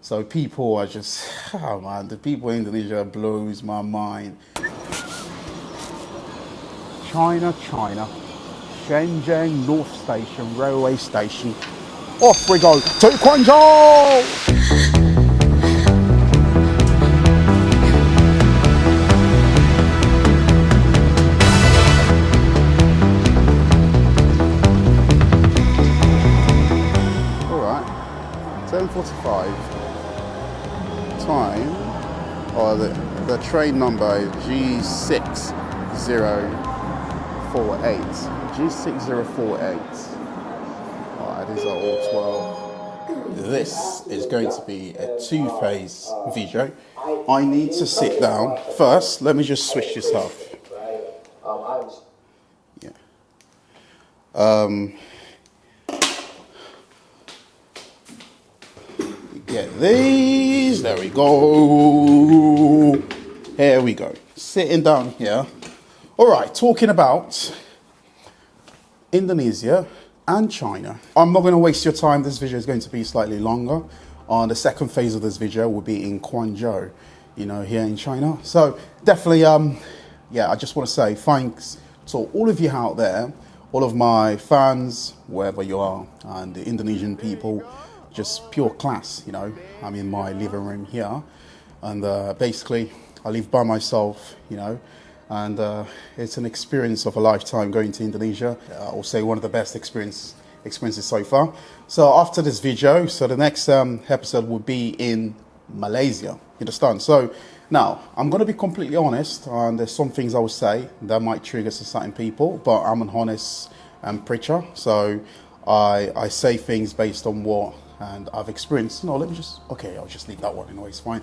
So people are just, oh man, the people in Indonesia blows my mind. China, Shenzhen North Station, railway station. Off we go to Guangzhou! All right, 10:45. Time, or the train number is G6048. G6048. Alright, these are all 12. This is going to be a two-phase video. I need to sit down. First, let me just switch this off. Yeah. Get these. There we go. Here we go. Sitting down here. All right, talking about Indonesia and China. I'm not going to waste your time. This video is going to be slightly longer. The second phase of this video will be in Guangzhou, here in China. So definitely, I just want to say thanks to all of you out there, all of my fans, wherever you are, and the Indonesian people. Just pure class, I'm in my living room here, and basically I live by myself, and it's an experience of a lifetime going to Indonesia. I will say one of the best experiences so far. So after this video, the next episode will be in Malaysia. You understand? So now I'm going to be completely honest, and there's some things I will say that might trigger certain people, but I'm an honest preacher, so I say things based on what and I've experienced. I'll just leave that one anyway, it's fine.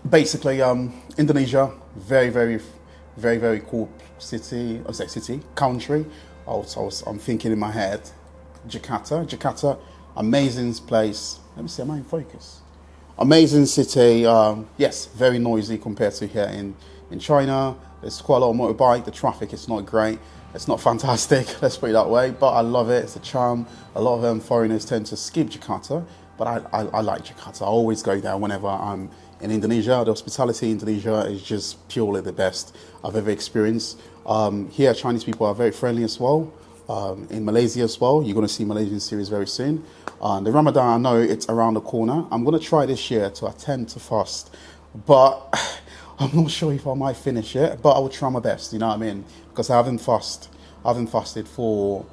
Basically, Indonesia, very, very, very, very cool country. I'm thinking in my head, Jakarta, amazing place. Let me see, am I in focus? Amazing city, yes, very noisy compared to here in China. There's quite a lot of motorbike, the traffic is not great. It's not fantastic, let's put it that way, but I love it. It's a charm. A lot of foreigners tend to skip Jakarta, but I like Jakarta. I always go there whenever I'm in Indonesia. The hospitality in Indonesia is just purely the best I've ever experienced. Here, Chinese people are very friendly as well. In Malaysia as well, you're going to see Malaysian series very soon. The Ramadan, I know it's around the corner. I'm going to try this year to attempt to fast, but I'm not sure if I might finish it, but I will try my best, you know what I mean? Because I haven't fasted for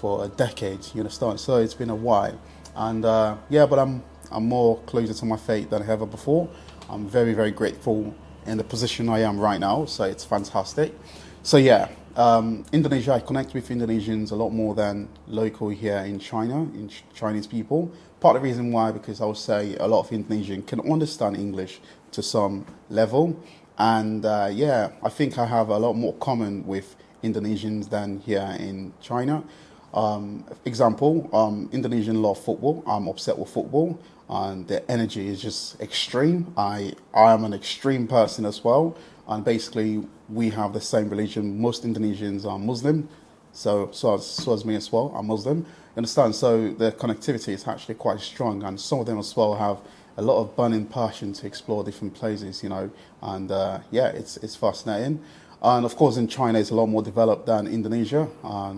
a decade, you understand? So it's been a while. And but I'm more closer to my faith than ever before. I'm very, very grateful in the position I am right now, so it's fantastic. So Indonesia, I connect with Indonesians a lot more than local here in China, Chinese people. Part of the reason why, because I would say a lot of Indonesian can understand English to some level. And I think I have a lot more common with Indonesians than here in China. Example, Indonesian love football. I'm obsessed with football, and the energy is just extreme. I am an extreme person as well, and basically we have the same religion. Most Indonesians are Muslim, so as me as well. I'm Muslim. You understand? So the connectivity is actually quite strong, and some of them as well have a lot of burning passion to explore different places, and it's fascinating. And of course, in China, it's a lot more developed than Indonesia.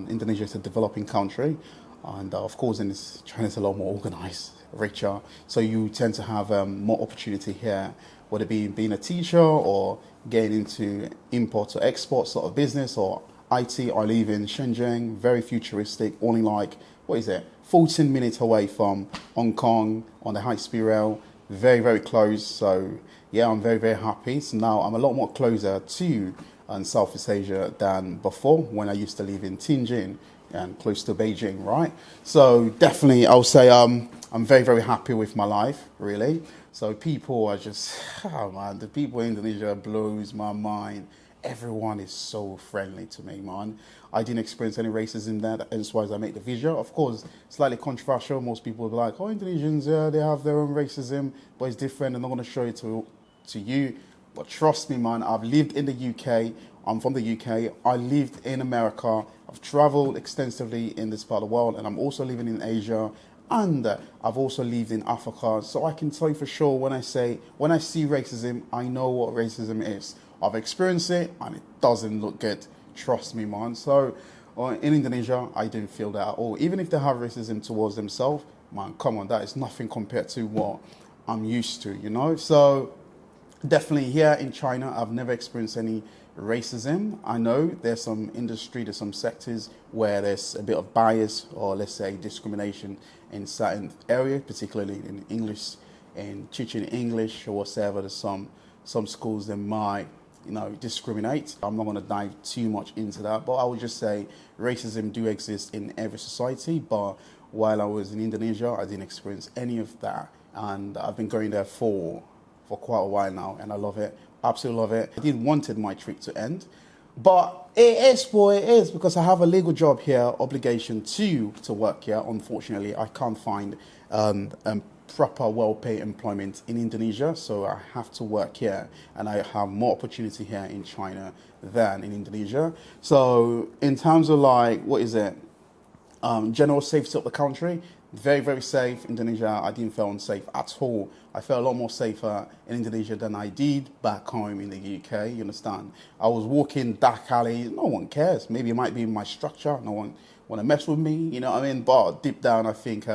Indonesia is a developing country, and of course, China is a lot more organized, richer. So you tend to have more opportunity here, whether it be being a teacher or getting into import or export sort of business or IT. I live in Shenzhen, very futuristic, only 14 minutes away from Hong Kong on the high-speed rail, very, very close. So I'm very, very happy. So now I'm a lot more closer to Southeast Asia than before, when I used to live in Tianjin and close to Beijing, right? So definitely I'll say I'm very, very happy with my life, really. So people are just, the people in Indonesia blows my mind. Everyone is so friendly to me, man. I didn't experience any racism there, that's why I made the video. Of course, slightly controversial. Most people will be like, Indonesians, they have their own racism, but it's different. I'm not going to show it to you. But trust me, man, I've lived in the UK. I'm from the UK. I lived in America. I've traveled extensively in this part of the world, and I'm also living in Asia And I've also lived in Africa, so I can tell you for sure when I see racism, I know what racism is. I've experienced it, and it doesn't look good. Trust me, man. So in Indonesia, I didn't feel that at all. Even if they have racism towards themselves, man, come on, that is nothing compared to what I'm used to, you know? So definitely here in China, I've never experienced any racism. I know there's some industry, there's some sectors where there's a bit of bias or let's say discrimination in certain areas, particularly in English, in teaching English or whatever. There's some schools that might, you know, discriminate. I'm not going to dive too much into that, but I would just say racism do exist in every society. But while I was in Indonesia, I didn't experience any of that, and I've been going there for quite a while now, and I love it. Absolutely love it. I didn't wanted my trip to end, but it is what it is because I have a legal job here, obligation to work here. Unfortunately, I can't find proper well-paid employment in Indonesia, so I have to work here, and I have more opportunity here in China than in Indonesia. So in terms of like, what is it? General safety of the country, very, very safe. Indonesia, I didn't feel unsafe at all. I felt a lot more safer in Indonesia than I did back home in the UK, you understand? I was walking dark alley, no one cares. Maybe it might be in my structure, no one want to mess with me, you know what I mean? But deep down, I think,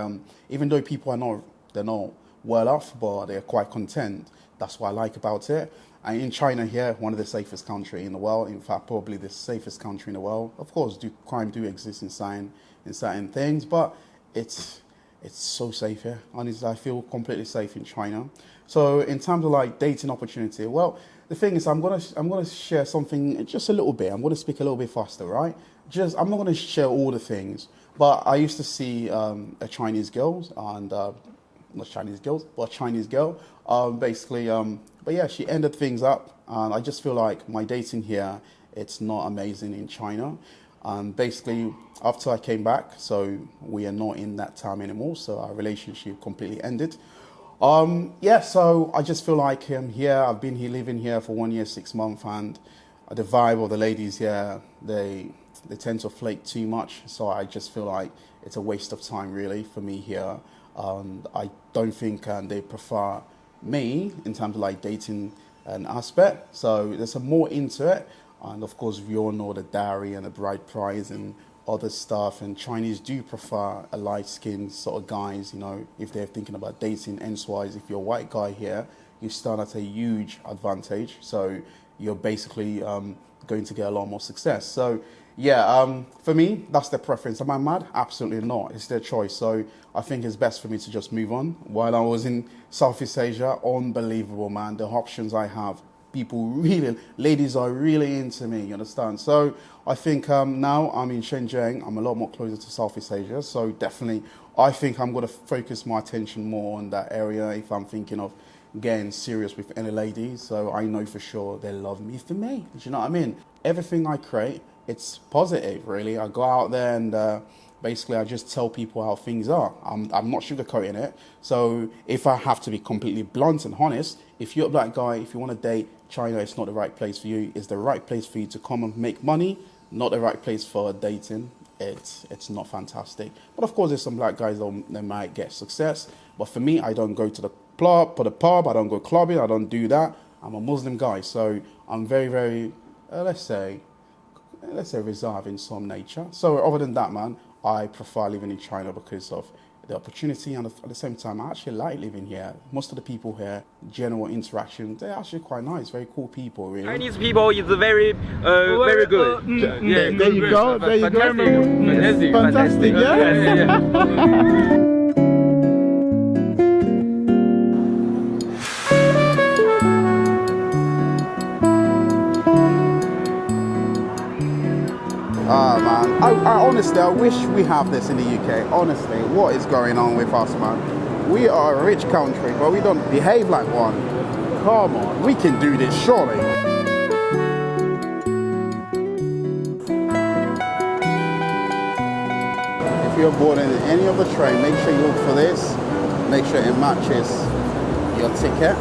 even though people they're not well off, but they're quite content. That's what I like about it. And in China here, one of the safest country in the world, in fact, probably the safest country in the world. Of course, crime do exist in certain things, but it's so safe here. Honestly, I feel completely safe in China. So in terms of like dating opportunity, well, the thing is, I'm gonna share something just a little bit. I'm gonna speak a little bit faster, right? I'm not gonna share all the things, but I used to see a Chinese girl, and not Chinese girls, but a Chinese girl, basically. But yeah, she ended things up, and I just feel like my dating here, it's not amazing in China. Basically, after I came back, so we are not in that time anymore, so our relationship completely ended. Yeah, so I just feel like here, I've been here, living here for 1 year, 6 months, and the vibe of the ladies here, they tend to flake too much, so I just feel like it's a waste of time really for me here. I don't think they prefer me in terms of like dating an aspect, so there's some more into it. And of course, we all know the dowry and the bride price and other stuff. And Chinese do prefer a light-skinned sort of guys, you know, if they're thinking about dating. Hence-wise, if you're a white guy here, you start at a huge advantage. So you're basically going to get a lot more success. So yeah, for me, that's their preference. Am I mad? Absolutely not. It's their choice. So I think it's best for me to just move on. While I was in Southeast Asia, unbelievable, man. The options I have. Ladies are really into me, you understand? So I think now I'm in Shenzhen, I'm a lot more closer to Southeast Asia. So definitely, I think I'm going to focus my attention more on that area if I'm thinking of getting serious with any ladies. So I know for sure they love me for me. Do you know what I mean? Everything I create, it's positive, really. I go out there and basically I just tell people how things are. I'm not sugarcoating it. So if I have to be completely blunt and honest, if you're a black guy, if you want to date, China is not the right place for you. It's the right place for you to come and make money, not the right place for dating. It's not fantastic. But of course, there's some black guys that might get success. But for me, I don't go to the pub, I don't go clubbing, I don't do that. I'm a Muslim guy, so I'm very, very, let's say reserved in some nature. So other than that, man, I prefer living in China because of the opportunity, and at the same time, I actually like living here. Most of the people here, general interaction, they're actually quite nice, very cool people, really. Chinese people is very, very good. Yeah, there you go, fantastic, yeah. Man, I honestly, I wish we have this in the UK. Honestly, what is going on with us, man? We are a rich country, but we don't behave like one. Come on, we can do this, surely. If you're boarding any of the train, make sure you look for this. Make sure it matches your ticket.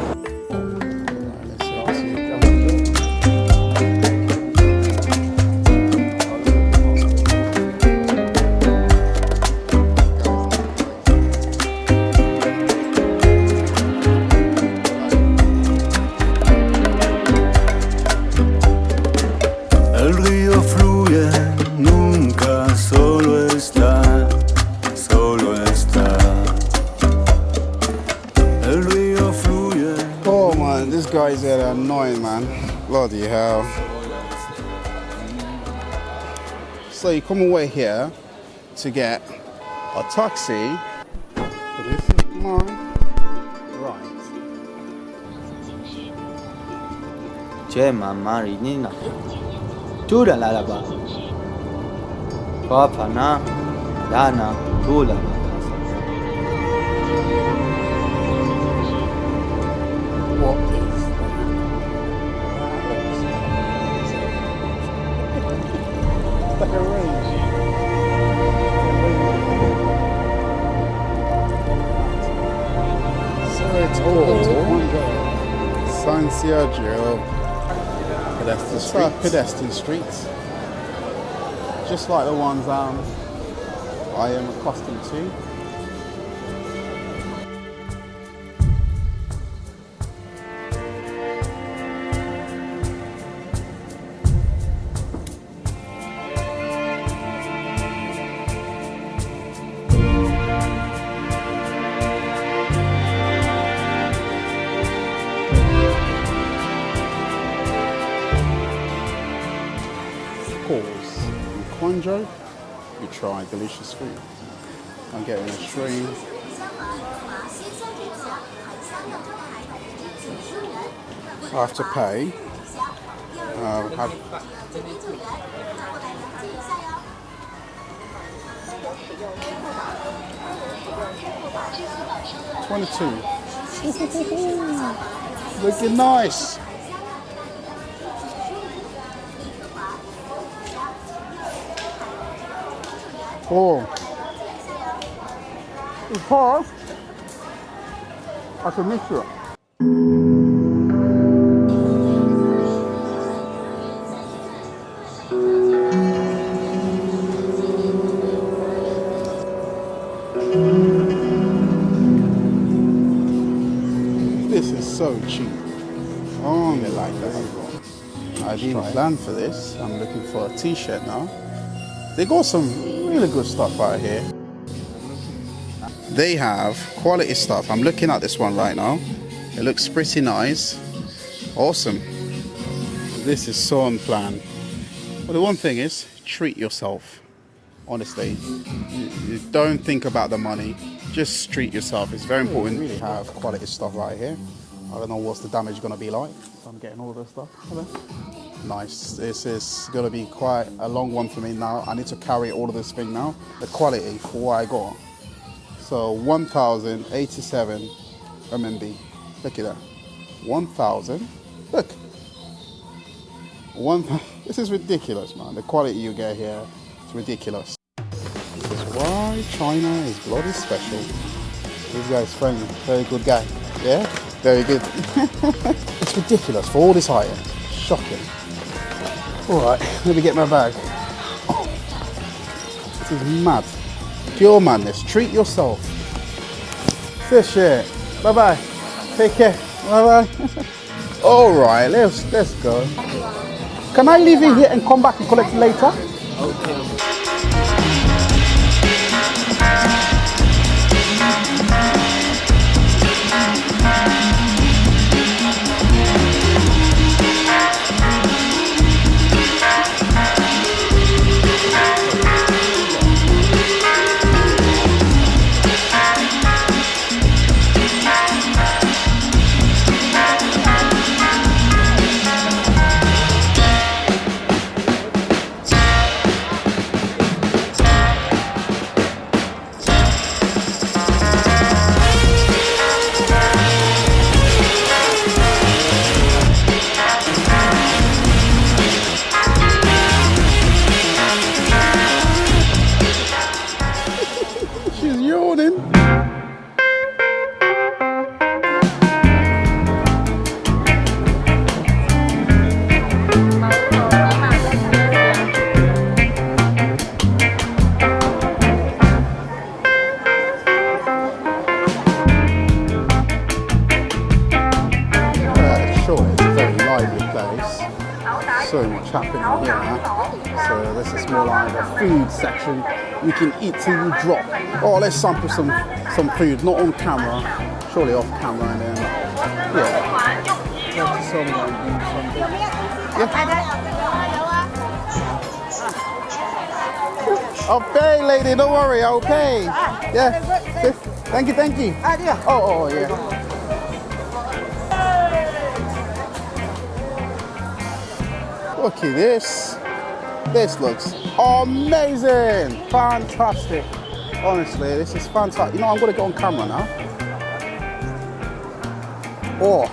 guys are annoying, man. Bloody hell. So you come away here to get a taxi. But this is mine. Right. Che mamari nina. Tura la la ba. Papa na. Dana. Tula. What is that? Like a range. So it's San Sergio. Pedestrian streets. Just like the ones I am accustomed to. In Guangzhou, you try delicious food. I'm getting a stream. I have to pay. Have 22. Looking nice. Oh, it's hard. I can mix it. This is so cheap. Oh, they like that. I didn't plan for this. I'm looking for a t-shirt now. They got some really good stuff out here. They have quality stuff. I'm looking at this one right now. It looks pretty nice. Awesome. This is so unplanned. But the one thing is, treat yourself. Honestly, you don't think about the money. Just treat yourself. It's very important. We really have quality stuff right here. I don't know what's the damage going to be like. So I'm getting all this stuff. Hello. Nice. This is going to be quite a long one for me now. I need to carry all of this thing now. The quality for what I got. So 1,087 RMB. Look at that. 1,000. Look. This is ridiculous, man. The quality you get here is ridiculous. This is why China is bloody special. This guy's friendly. Very good guy. Yeah? Very good. It's ridiculous for all this iron. Shocking. Alright, let me get my bag. Oh, this is mad. Pure madness. Treat yourself. This shit. Bye bye. Take care. Bye bye. Alright, let's go. Can I leave it here and come back and collect it later? Okay. So much happening here now. So this is more like a food section. You can eat till you drop. Oh, let's sample some food, not on camera, surely off camera, and then yeah. I'll pay, lady. Don't worry. I'll pay. Yeah. Thank you. Thank you. Oh, yeah. Look at this. This looks amazing. Fantastic. Honestly, this is fantastic. You know, I'm going to go on camera now. Oh,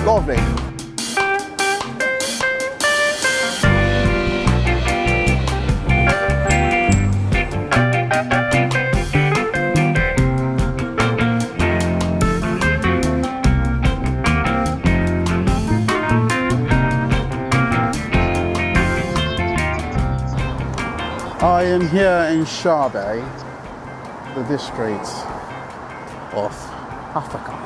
lovely. I am here in Sheku, the district of Africa.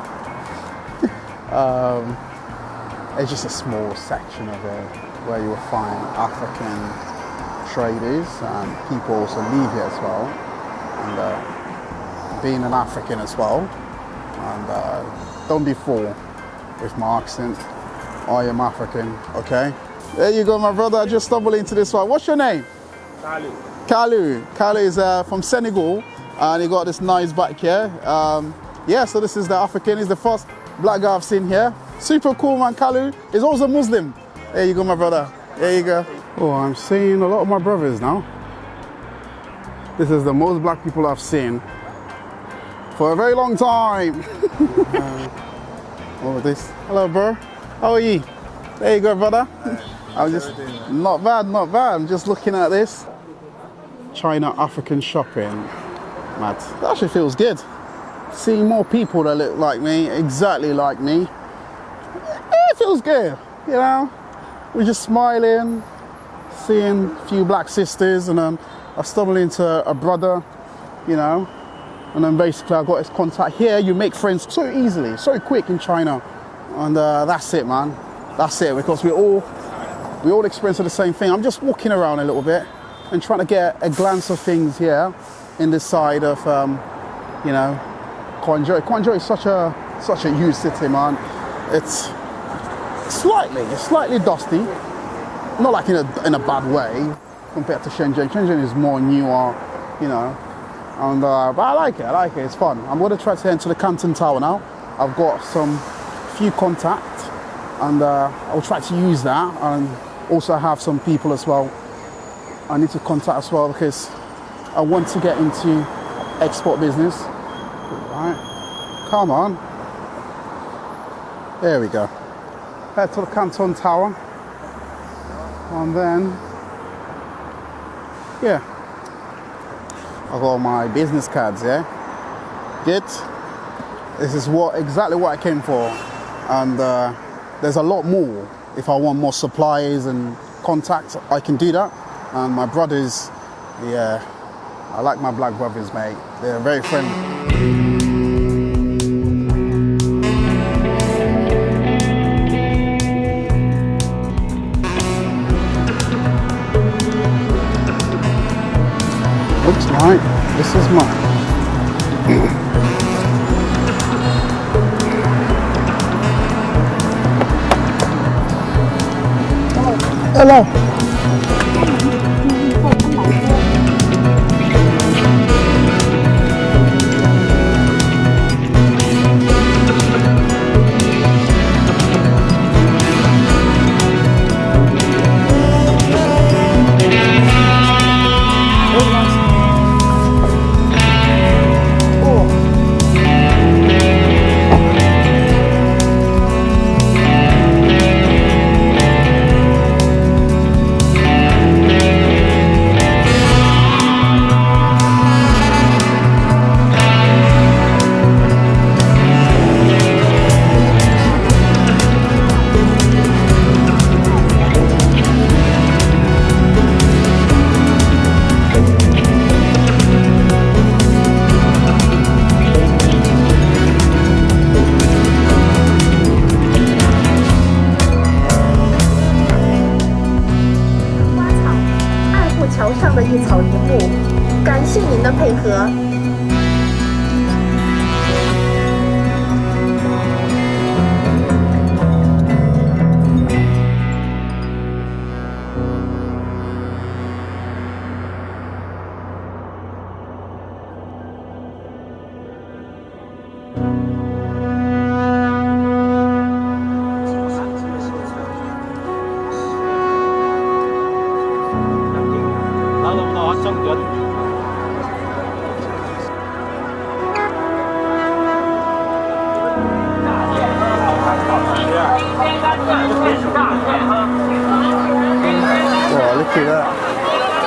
It's just a small section of it where you will find African traders and people also live here as well. And being an African as well, and don't be fooled with my accent. I am African, okay? There you go, my brother. I just stumbled into this one. What's your name? Kalu. Kalu is from Senegal, and he got this nice back here. Yeah, so this is the African. He's the first black guy I've seen here. Super cool, man. Kalu is also Muslim. There you go, my brother. There you go. Oh, I'm seeing a lot of my brothers now. This is the most black people I've seen for a very long time. Oh, this. Hello, bro. How are you? There you go, brother. I'm just not bad. I'm just looking at this. China African shopping, mad. That actually feels good. Seeing more people that look like me, exactly like me. It feels good, you know. We're just smiling, seeing a few black sisters, and then I stumbled into a brother, you know. And then basically I got his contact here. You make friends so easily, so quick in China, and that's it, man. That's it, because we all experience the same thing. I'm just walking around a little bit and trying to get a glance of things here in this side of, you know, Guangzhou. Guangzhou is such a huge city, man. It's slightly dusty, not like in a bad way compared to Shenzhen. Shenzhen is more newer, you know, and but I like it. It's fun. I'm going to try to head into the Canton Tower now. I've got some few contacts, and I'll try to use that, and also have some people as well I need to contact as well, because I want to get into export business. Right, come on. There we go. Head to the Canton Tower, and then yeah, I've got my business cards. Yeah, good. This is exactly what I came for, and there's a lot more. If I want more suppliers and contacts, I can do that. And my brothers, yeah, I like my black brothers, mate. They're very friendly. Looks like this is mine. Hello. Look at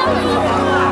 that.